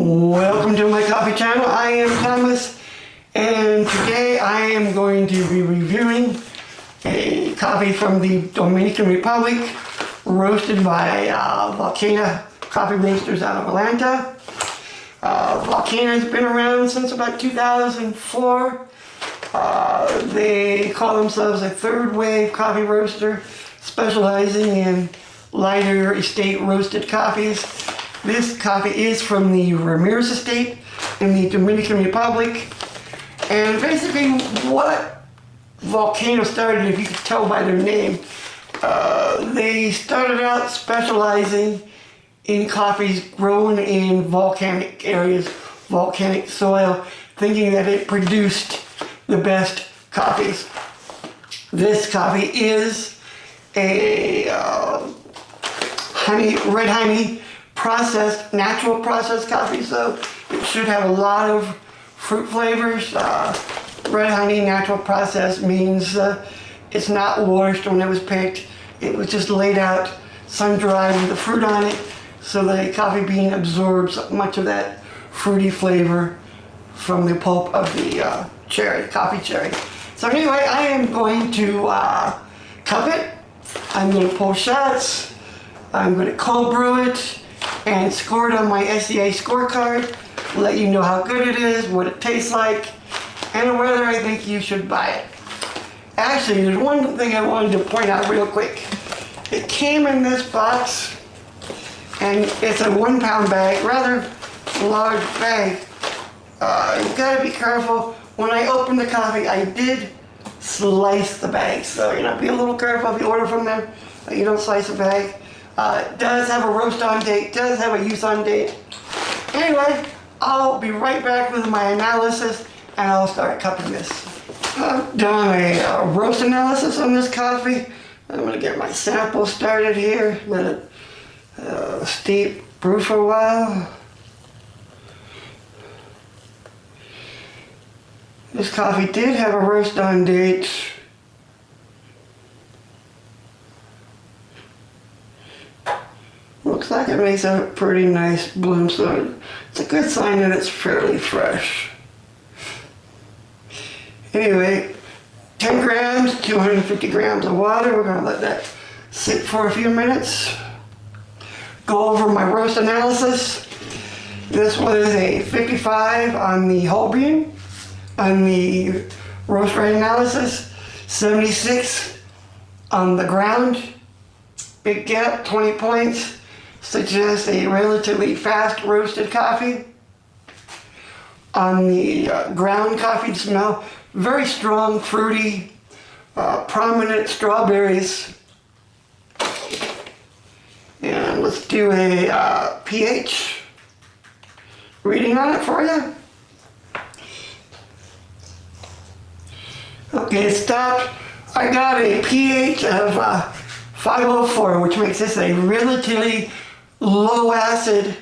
Welcome to my coffee channel. I am Thomas, and today I am going to be reviewing a coffee from the Dominican Republic, roasted by Volcanica Coffee Roasters out of Atlanta. Volcanica has been around since about 2004. They call themselves a third wave coffee roaster, specializing in lighter estate roasted coffees. This coffee is from the Ramirez estate in the Dominican Republic. And basically what Volcano started, if you could tell by their name, they started out specializing in coffees grown in volcanic areas, volcanic soil, thinking that it produced the best coffees. This coffee is a red honey processed, natural processed coffee, so it should have a lot of fruit flavors. Red honey natural process means it's not washed when it was picked. It was just laid out, sun-dried with the fruit on it, so the coffee bean absorbs much of that fruity flavor from the pulp of the cherry, coffee cherry. So anyway, I am going to cup it. I'm going to pull shots. I'm going to cold brew it and score it on my SEA scorecard, let you know how good it is, what it tastes like, and whether I think you should buy it. Actually, there's one thing I wanted to point out real quick. It came in this box, and it's a 1 pound bag, rather large bag. You gotta be careful. When I opened the coffee, I did slice the bag, so be a little careful if you order from them. You don't slice the bag. It does have a roast on date, does have a use on date. Anyway, I'll be right back with my analysis and I'll start cupping this. I've done a roast analysis on this coffee. I'm going to get my sample started here, let it steep, brew for a while. This coffee did have a roast on date. Looks like it makes a pretty nice bloom, so it's a good sign that it's fairly fresh. Anyway, 10 grams, 250 grams of water. We're going to let that sit for a few minutes. Go over my roast analysis. This was a 55 on the whole bean, on the roast rate analysis, 76 on the ground. Big gap, 20 points. Suggests a relatively fast roasted coffee. On the ground coffee smell, very strong, fruity, prominent strawberries. And let's do a pH reading on it for you. Okay, it stopped. I got a pH of 504, which makes this a relatively low acid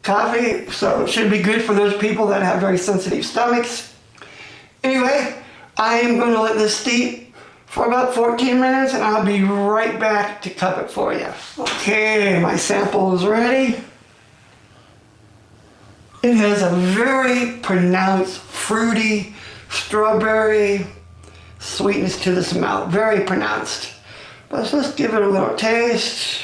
coffee, so it should be good for those people that have very sensitive stomachs. Anyway, I am going to let this steep for about 14 minutes and I'll be right back to cup it for you. Okay, my sample is ready. It has a very pronounced fruity strawberry sweetness to the smell, very pronounced. But let's give it a little taste.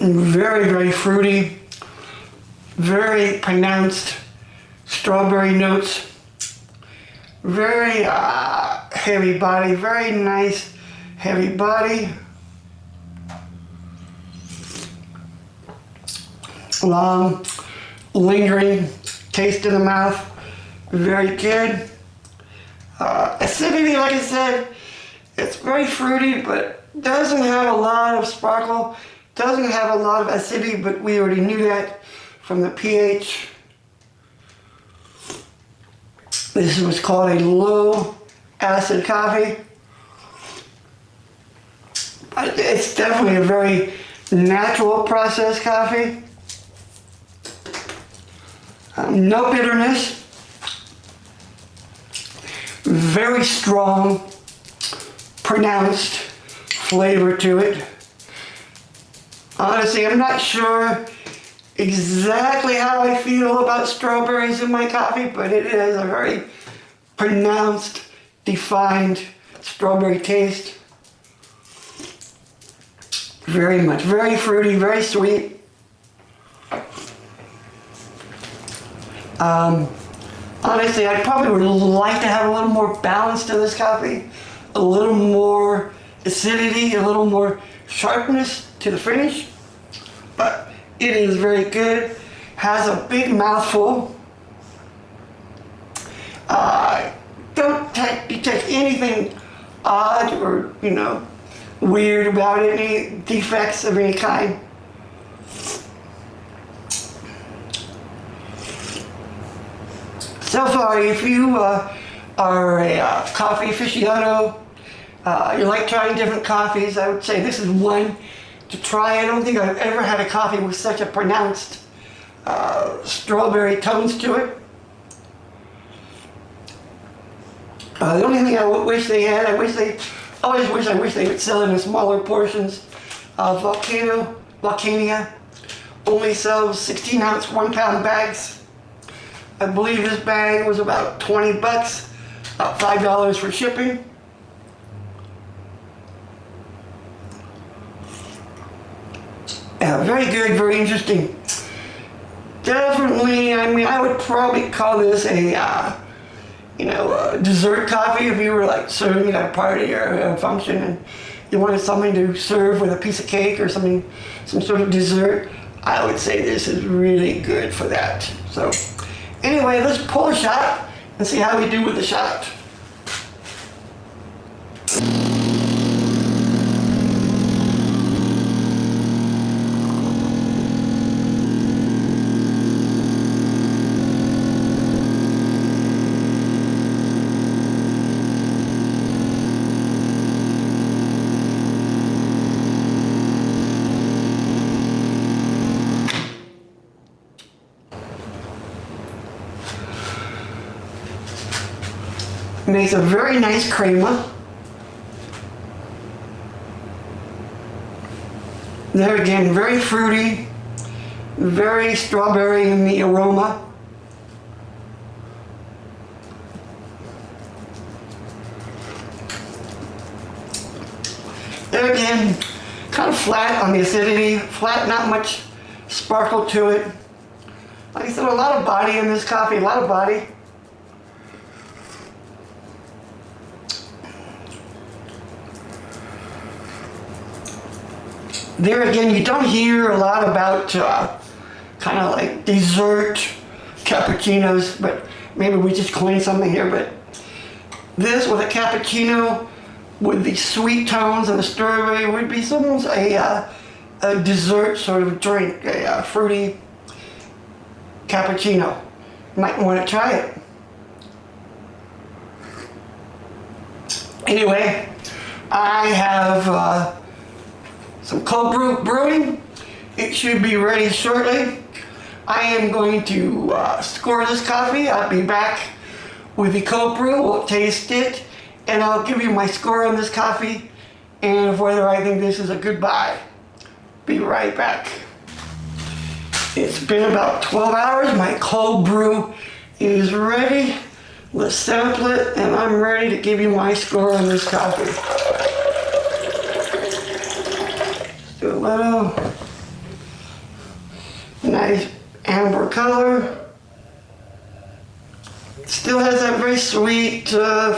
Very, very fruity, very pronounced strawberry notes, very heavy body, very nice heavy body. Long, lingering taste in the mouth, very good. Acidity, like I said, it's very fruity, but doesn't have a lot of sparkle. Doesn't have a lot of acidity, but we already knew that from the pH. This was called a low acid coffee. But it's definitely a very natural processed coffee. No bitterness. Very strong, pronounced flavor to it. Honestly, I'm not sure exactly how I feel about strawberries in my coffee, but it is a very pronounced, defined strawberry taste. Very much, very fruity, very sweet. Honestly, I probably would like to have a little more balance to this coffee, a little more acidity, a little more sharpness to the finish, but it is very good. Has a big mouthful. Don't detect anything odd or, weird about it, any defects of any kind. So far, if you are a coffee aficionado, you like trying different coffees, I would say this is one to try. I don't think I've ever had a coffee with such a pronounced strawberry tones to it. The only thing I wish they had, I wish they would sell it in smaller portions. Volcanica only sells 16-ounce, 1-pound bags. I believe this bag was about 20 bucks, about $5 for shipping. Yeah, very good, very interesting. Definitely, I would probably call this a dessert coffee if you were like serving at a party or a function and you wanted something to serve with a piece of cake or some sort of dessert. I would say this is really good for that. So anyway, let's pull a shot and see how we do with the shot. Makes a very nice crema. There again, very fruity, very strawberry in the aroma. There again, kind of flat on the acidity, flat, not much sparkle to it. Like I said, a lot of body in this coffee, a lot of body. There again, you don't hear a lot about kind of like dessert cappuccinos, but maybe we just coined something here, but this with a cappuccino with the sweet tones and the strawberry would be almost a dessert sort of drink, a fruity cappuccino. Might want to try it. Anyway, I have some cold brew brewing. It should be ready shortly. I am going to score this coffee. I'll be back with the cold brew. We'll taste it, and I'll give you my score on this coffee and of whether I think this is a good buy. Be right back. It's been about 12 hours. My cold brew is ready. Let's sample it, and I'm ready to give you my score on this coffee. Do a little nice amber color. Still has that very sweet,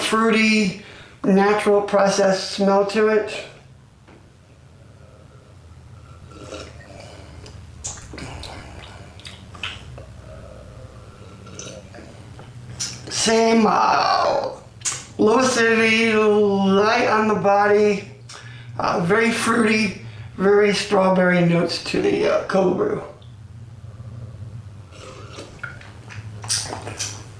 fruity, natural processed smell to it. Same low acidity, light on the body, very fruity. Very strawberry notes to the cold brew.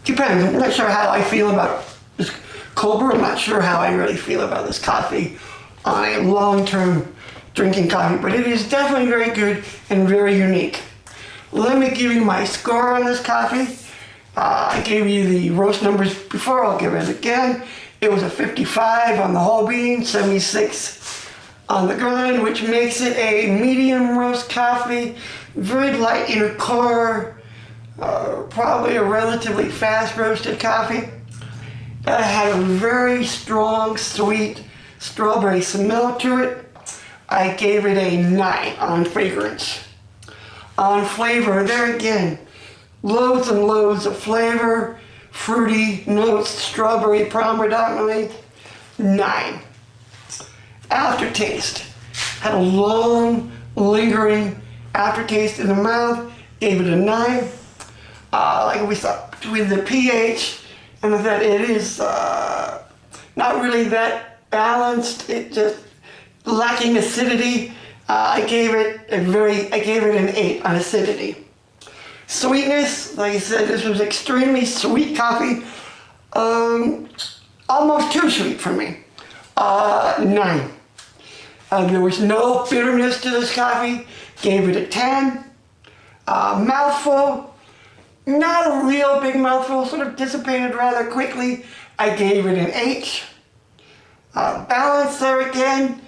Depends. I'm not sure how I feel about this cold brew. I'm not sure how I really feel about this coffee on a long-term drinking coffee, but it is definitely very good and very unique. Let me give you my score on this coffee. I gave you the roast numbers before. I'll give it again. It was a 55 on the whole bean, 76 on the grind, which makes it a medium roast coffee, very light inner core, probably a relatively fast roasted coffee. It had a very strong, sweet strawberry smell to it. I gave it a 9 on fragrance. On flavor, there again, loads and loads of flavor, fruity notes, strawberry predominantly, 9. Aftertaste, had a long, lingering aftertaste in the mouth, gave it a 9. Like we thought, with the pH, and that it is not really that balanced, it just lacking acidity. I gave it an 8 on acidity. Sweetness, like I said, this was extremely sweet coffee, almost too sweet for me. 9. There was no bitterness to this coffee, gave it a 10. Mouthful, not a real big mouthful, sort of dissipated rather quickly. I gave it an 8. Balance there again,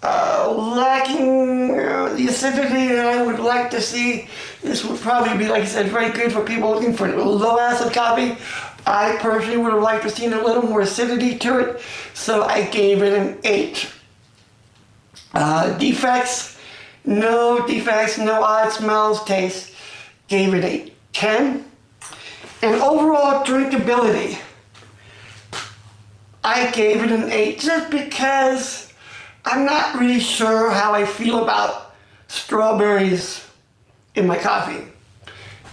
lacking the acidity that I would like to see. This would probably be, like I said, very good for people looking for a low acid coffee. I personally would have liked to see a little more acidity to it, so I gave it an 8. Defects, no odd smells, taste, gave it a 10. And overall drinkability, I gave it an 8 just because I'm not really sure how I feel about strawberries in my coffee.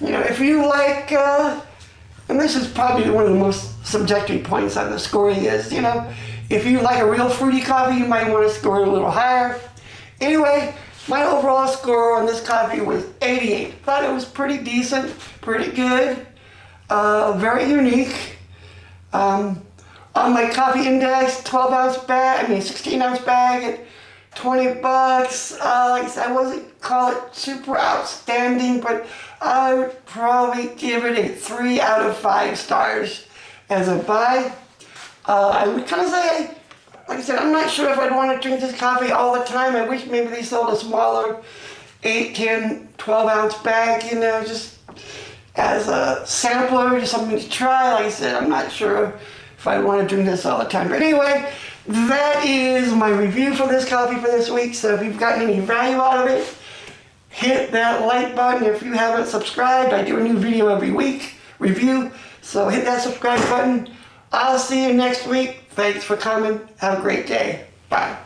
You know, if you like, and this is probably one of the most subjective points on the scoring is, you know, if you like a real fruity coffee, you might want to score it a little higher. Anyway, my overall score on this coffee was 88. Thought it was pretty decent, pretty good, very unique. On my coffee index, 16-ounce bag at 20 bucks. Like I said, I wouldn't call it super outstanding, but I would probably give it a 3 out of 5 stars as a buy. I would kind of say, like I said, I'm not sure if I'd want to drink this coffee all the time. I wish maybe they sold a smaller 8, 10, 12-ounce bag, you know, just as a sampler, just something to try. Like I said, I'm not sure if I want to drink this all the time. But anyway, that is my review for this coffee for this week. So if you've gotten any value out of it, hit that like button. If you haven't subscribed, I do a new video every week, review. So hit that subscribe button. I'll see you next week. Thanks for coming. Have a great day. Bye.